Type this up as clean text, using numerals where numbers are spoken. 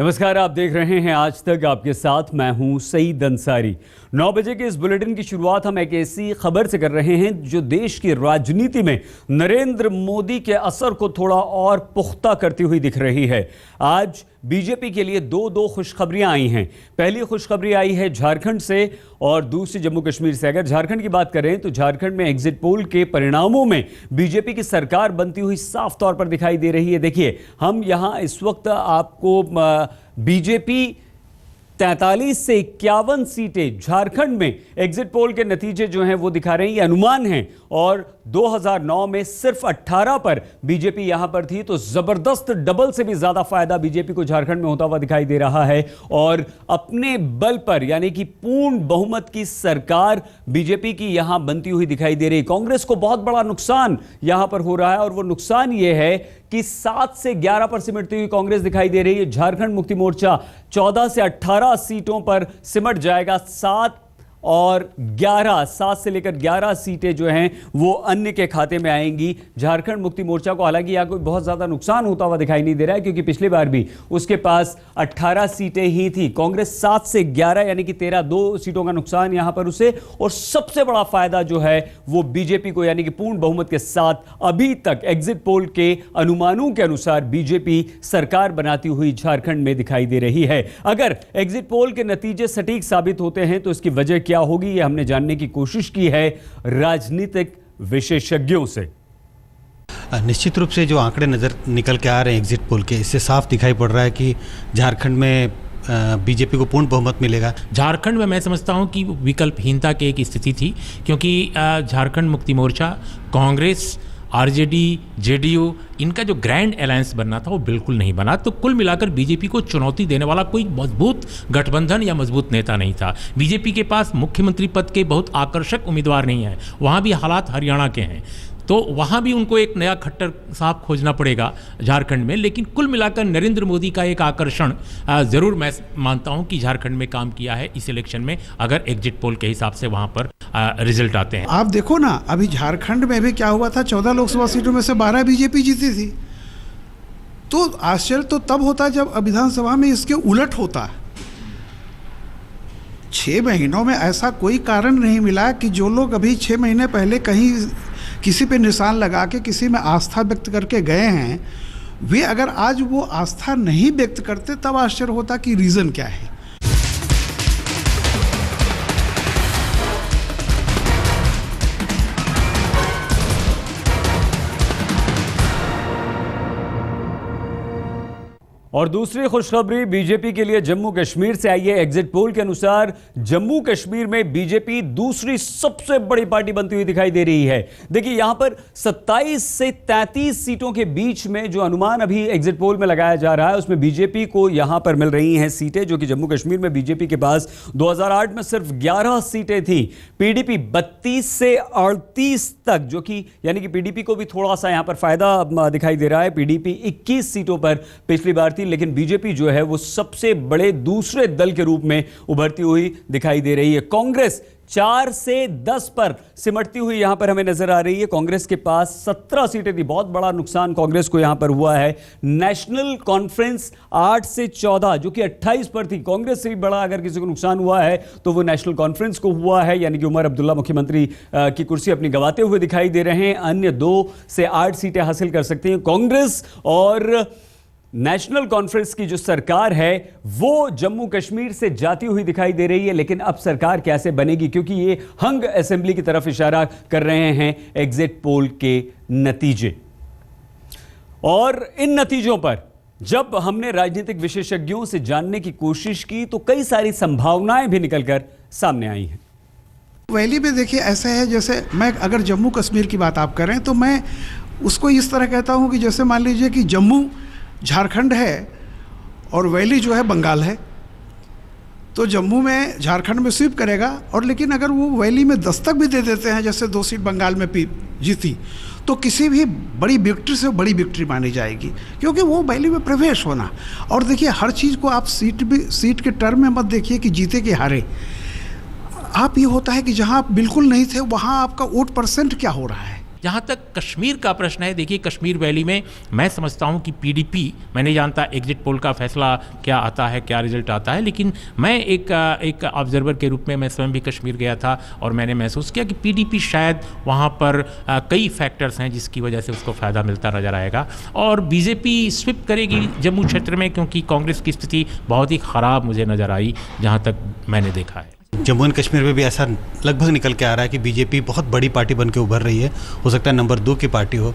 नमस्कार, आप देख रहे हैं आज तक। आपके साथ मैं हूं सईद अंसारी। 9 बजे के इस बुलेटिन की शुरुआत हम एक ऐसी खबर से कर रहे हैं जो देश की राजनीति में नरेंद्र मोदी के असर को थोड़ा और पुख्ता करती हुई दिख रही है। आज बीजेपी के लिए दो खुशखबरियां आई हैं। पहली खुशखबरी आई है झारखंड से और दूसरी जम्मू कश्मीर से। अगर झारखंड की बात करें तो झारखंड में एग्जिट पोल के परिणामों में बीजेपी की सरकार बनती हुई साफ तौर पर दिखाई दे रही है। देखिए, हम यहां इस वक्त आपको बीजेपी 43 से 51 सीटें झारखंड में एग्जिट पोल के नतीजे जो हैं वो दिखा रहे हैं, ये अनुमान हैं। और 2009 में सिर्फ 18 पर बीजेपी यहां पर थी, तो जबरदस्त डबल से भी ज्यादा फायदा बीजेपी को झारखंड में होता हुआ दिखाई दे रहा है। और अपने बल पर यानी कि पूर्ण बहुमत की सरकार बीजेपी की यहां बनती हुई दिखाई दे रही। कांग्रेस को बहुत बड़ा नुकसान यहां पर हो रहा है और वो नुकसान ये है कि 7 से 11 पर सिमटती हुई कांग्रेस दिखाई दे रही है। झारखंड मुक्ति मोर्चा 14 से 18 सीटों पर सिमट जाएगा। 7 से लेकर 11 सीटें जो हैं वो अन्य के खाते में आएंगी। झारखंड मुक्ति मोर्चा को हालांकि यहां कोई बहुत ज्यादा नुकसान होता हुआ दिखाई नहीं दे रहा है, क्योंकि पिछली बार भी उसके पास 18 सीटें ही थी। कांग्रेस 7 से 11 यानी कि 2 सीटों का नुकसान यहां पर उसे। और सबसे बड़ा फायदा जो है वो बीजेपी को, यानी कि पूर्ण बहुमत के साथ अभी तक एग्जिट पोल के अनुमानों के अनुसार बीजेपी सरकार बनाती हुई झारखंड में दिखाई दे रही है। अगर एग्जिट पोल के नतीजे सटीक साबित होते हैं तो इसकी वजह क्या होगी, यह हमने जानने की कोशिश की है राजनीतिक विशेषज्ञों से। निश्चित रूप से जो आंकड़े नजर निकल के आ रहे हैं एग्जिट पोल के, इससे साफ दिखाई पड़ रहा है कि झारखंड में बीजेपी को पूर्ण बहुमत मिलेगा। झारखंड में मैं समझता हूं कि विकल्पहीनता की एक स्थिति थी, क्योंकि झारखंड मुक्ति मोर्चा, कांग्रेस, आरजेडी, जेडीयू, इनका जो ग्रैंड अलायंस बनना था वो बिल्कुल नहीं बना। तो कुल मिलाकर बीजेपी को चुनौती देने वाला कोई मजबूत गठबंधन या मजबूत नेता नहीं था। बीजेपी के पास मुख्यमंत्री पद के बहुत आकर्षक उम्मीदवार नहीं हैं। वहाँ भी हालात हरियाणा के हैं, तो वहाँ भी उनको एक नया खट्टर साहब खोजना पड़ेगा झारखंड में। लेकिन कुल मिलाकर नरेंद्र मोदी का एक आकर्षण ज़रूर मैं मानता हूँ कि झारखंड में काम किया है इस इलेक्शन में, अगर एग्जिट पोल के हिसाब से वहाँ पर रिजल्ट आते हैं। आप देखो ना, अभी झारखंड में भी क्या हुआ था, 14 लोकसभा सीटों में से 12 बीजेपी जीती थी। तो आश्चर्य तो तब होता जब विधानसभा में इसके उलट होता। 6 महीनों में ऐसा कोई कारण नहीं मिला कि जो लोग अभी 6 महीने पहले कहीं किसी पे निशान लगा के किसी में आस्था व्यक्त करके गए हैं, वे अगर आज वो आस्था नहीं व्यक्त करते तब आश्चर्य होता कि रीज़न क्या है। और दूसरी खुशखबरी बीजेपी के लिए जम्मू कश्मीर से आई है। एग्जिट पोल के अनुसार जम्मू कश्मीर में बीजेपी दूसरी सबसे बड़ी पार्टी बनती हुई दिखाई दे रही है। देखिए, यहां पर 27 से 33 सीटों के बीच में जो अनुमान अभी एग्जिट पोल में लगाया जा रहा है, उसमें बीजेपी को यहां पर मिल रही हैं सीटें, जो कि जम्मू कश्मीर में बीजेपी के पास 2008 में सिर्फ 11 सीटें थी। पीडीपी 32 से 38 तक, जो कि यानी कि पीडीपी को भी थोड़ा सा यहां पर फायदा दिखाई दे रहा है। पीडीपी 21 सीटों पर पिछली बार, लेकिन बीजेपी जो है वो सबसे बड़े दूसरे दल के रूप में उभरती हुई दिखाई दे रही है। कांग्रेस 4 से 10 पर सिमटती हुई यहां पर हमें नजर आ रही है। कांग्रेस के पास 17 सीटें थी, बहुत बड़ा नुकसान कांग्रेस को यहां पर हुआ है। नेशनल कॉन्फ्रेंस 8 से 14, जो कि 28 पर थी। कांग्रेस से भी बड़ा अगर किसी को नुकसान हुआ है तो वो नेशनल कॉन्फ्रेंस को हुआ है, यानी कि उमर अब्दुल्ला मुख्यमंत्री की कुर्सी अपनी गंवाते हुए दिखाई दे रहे हैं। अन्य 2 से 8 सीटें हासिल कर सकती हैं कांग्रेस। और नेशनल कॉन्फ्रेंस की जो सरकार है वो जम्मू कश्मीर से जाती हुई दिखाई दे रही है। लेकिन अब सरकार कैसे बनेगी, क्योंकि ये हंग असेंबली की तरफ इशारा कर रहे हैं एग्जिट पोल के नतीजे। और इन नतीजों पर जब हमने राजनीतिक विशेषज्ञों से जानने की कोशिश की तो कई सारी संभावनाएं भी निकलकर सामने आई हैं। वैली में देखिए, ऐसा है जैसे मैं अगर जम्मू कश्मीर की बात आप करें तो मैं उसको इस तरह कहता हूं कि जैसे मान लीजिए कि जम्मू झारखंड है और वैली जो है बंगाल है, तो जम्मू में झारखंड में स्वीप करेगा। और लेकिन अगर वो वैली में दस्तक भी दे देते हैं, जैसे 2 सीट बंगाल में जीती, तो किसी भी बड़ी विक्ट्री से बड़ी विक्ट्री मानी जाएगी, क्योंकि वो वैली में प्रवेश होना। और देखिए, हर चीज़ को आप सीट के टर्म में मत देखिए कि जीते कि हारे। आप ये होता है कि जहाँ आप बिल्कुल नहीं थे वहाँ आपका वोट % क्या हो रहा है। जहाँ तक कश्मीर का प्रश्न है, देखिए कश्मीर वैली में मैं समझता हूँ कि पीडीपी, मैं नहीं जानता एग्जिट पोल का फैसला क्या आता है, क्या रिजल्ट आता है, लेकिन मैं एक ऑब्जर्वर के रूप में मैं स्वयं भी कश्मीर गया था और मैंने महसूस किया कि पीडीपी शायद वहाँ पर कई फैक्टर्स हैं जिसकी वजह से उसको फ़ायदा मिलता नज़र आएगा और बीजेपी स्विप करेगी जम्मू क्षेत्र में, क्योंकि कांग्रेस की स्थिति बहुत ही ख़राब मुझे नज़र आई जहाँ तक मैंने देखा है। जम्मू एंड कश्मीर में भी ऐसा लगभग निकल के आ रहा है कि बीजेपी बहुत बड़ी पार्टी बन के उभर रही है, हो सकता है नंबर 2 की पार्टी हो।